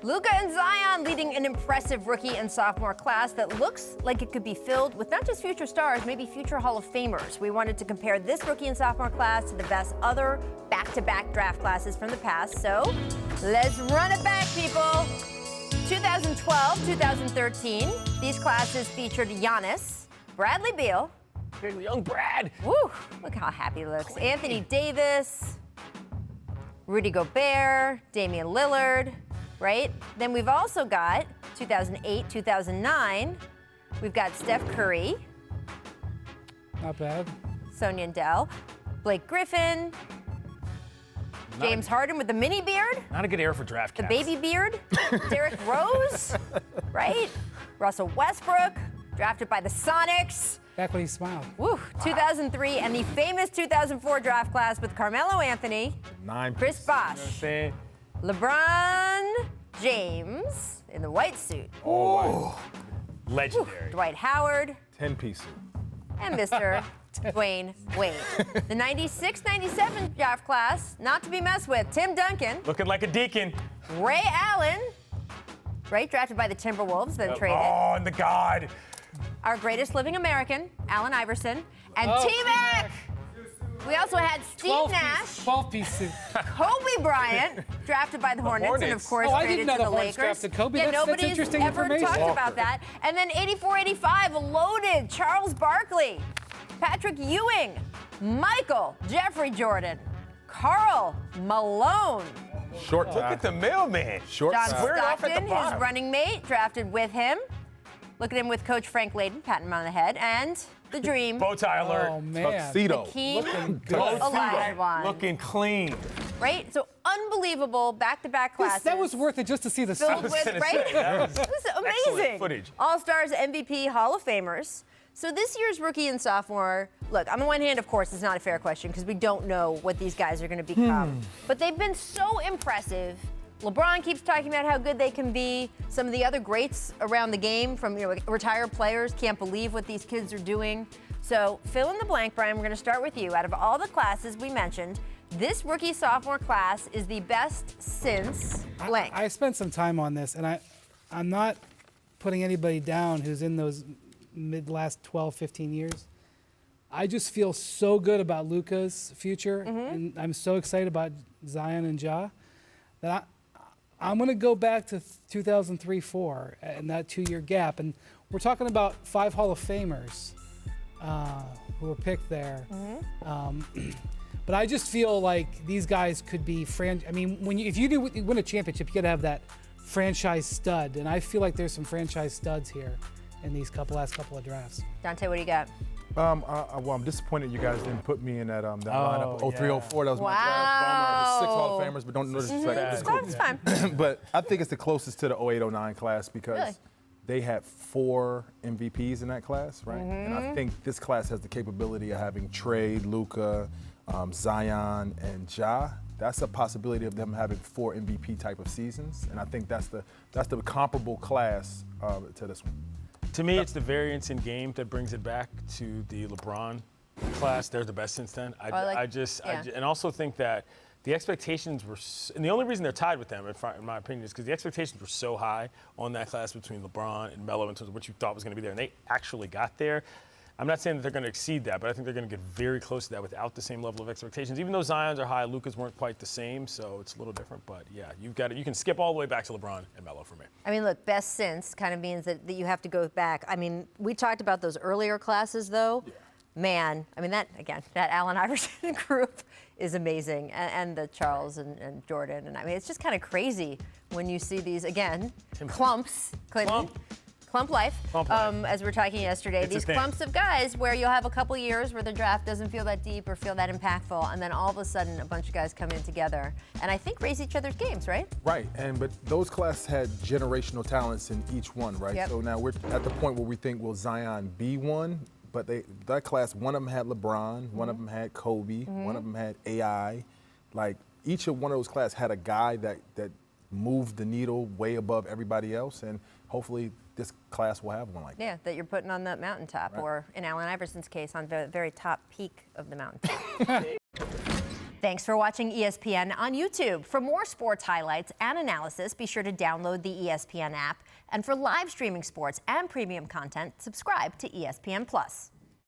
Luka and Zion leading an impressive rookie and sophomore class that looks like it could be filled with not just future stars, maybe future Hall of Famers. We wanted to compare this rookie and sophomore class to the best other back-to-back draft classes from the past. So let's run it back, people. 2012, 2013, these classes featured Giannis, Bradley Beal. Young Brad. Woo, look how happy he looks. Anthony Davis, Rudy Gobert, Damian Lillard, right? Then we've also got 2008, 2009. We've got Steph Curry. Not bad. Sonia Dell, Blake Griffin, James Harden with the mini beard. Not a good era for draft The caps. baby beard. Derrick Rose, right? Russell Westbrook, drafted by the Sonics. Back when he smiled. Woo, 2003, and the famous 2004 draft class with Carmelo Anthony, Chris Bosh, LeBron James in the white suit, Legendary. Dwight Howard, 10-piece suit. and Mr. Dwyane Wade. The 96-97 draft class, not to be messed with, Tim Duncan, Looking like a deacon. Ray Allen, right, drafted by the Timberwolves, then traded. Oh, and the God. Our greatest living American, Allen Iverson, and T-Mac. We also had Steve Nash, 12-piece suit. Kobe Bryant, drafted by the Hornets, and of course I traded didn't know to the the Hornets Lakers. drafted Kobe. Yeah, That's nobody's interesting ever information. talked about that. And then 84-85, loaded Charles Barkley, Patrick Ewing, Michael Jeffrey Jordan, Karl Malone, Short Look at the mailman. Short John time. Squared off at the Stockton, his bottom. running mate, drafted with him. Look at him with Coach Frank Layden, patting him on the head, and the dream, Bow tie alert. Oh, man. Tuxedo. Hakeem good. Olajuwon. Looking clean. Right? So unbelievable back-to-back classes. That was worth it just to see the Filled suit. with, right? that was It was excellent amazing. footage. All-Stars, MVP, Hall of Famers. So this year's rookie and sophomore, look, on the one hand, of course, it's not a fair question because we don't know what these guys are going to become. But they've been so impressive. LeBron keeps talking about how good they can be. Some of the other greats around the game from retired players can't believe what these kids are doing. So fill in the blank, Brian. We're going to start with you. Out of all the classes we mentioned, this rookie-sophomore class is the best since blank. I spent some time on this, and I'm not putting anybody down who's in those last 12, 15 years. I just feel so good about Luka's future, and I'm so excited about Zion and Ja that I'm going to go back to 2003-04 and that 2-year gap. And we're talking about 5 Hall of Famers who were picked there. But I just feel like these guys could be I mean, if you win a championship, you got to have that franchise stud. And I feel like there's some franchise studs here in these last couple of drafts. Dante, what do you got? Well, I'm disappointed you guys didn't put me in that lineup. 03-04, that was my Wow. draft. 6 Hall of Famers, but don't disrespect. It's cool. It's fine. But I think it's the closest to the 08-09 class because Really? they had 4 MVPs in that class, right? And I think this class has the capability of having Trae, Luka, Zion, and Ja. That's a possibility of them having 4 MVP type of seasons, and I think that's the comparable class to this one. To me, it's the variance in game that brings it back to the LeBron class. They're the best since then. And also think that the expectations were, and the only reason they're tied with them, in my opinion, is because the expectations were so high on that class between LeBron and Melo in terms of what you thought was going to be there, and they actually got there. I'm not saying that they're going to exceed that, but I think they're going to get very close to that without the same level of expectations. Even though Zion's are high, Luka's weren't quite the same, so it's a little different. But yeah, you can skip all the way back to LeBron and Melo for me. I mean, look, best since kind of means that you have to go back. I mean, we talked about those earlier classes, though. Yeah. Man, I mean, that Allen Iverson group is amazing. And the Charles and Jordan. And I mean, it's just kind of crazy when you see these, again, clumps. Clump life, as we were talking yesterday. These clumps of guys where you'll have a couple years where the draft doesn't feel that deep or feel that impactful, and then all of a sudden a bunch of guys come in together and I think raise each other's games, right? Right, but those classes had generational talents in each one, right? Yep. So now we're at the point where we think, will Zion be one? But that class, one of them had LeBron, one of them had Kobe, one of them had AI. Like each of one of those classes had a guy that moved the needle way above everybody else, and hopefully this class will have one like that. Yeah, that you're putting on the mountaintop, or in Allen Iverson's case, on the very top peak of the mountaintop. Thanks for watching ESPN on YouTube. For more sports highlights and analysis, be sure to download the ESPN app. And for live streaming sports and premium content, subscribe to ESPN+.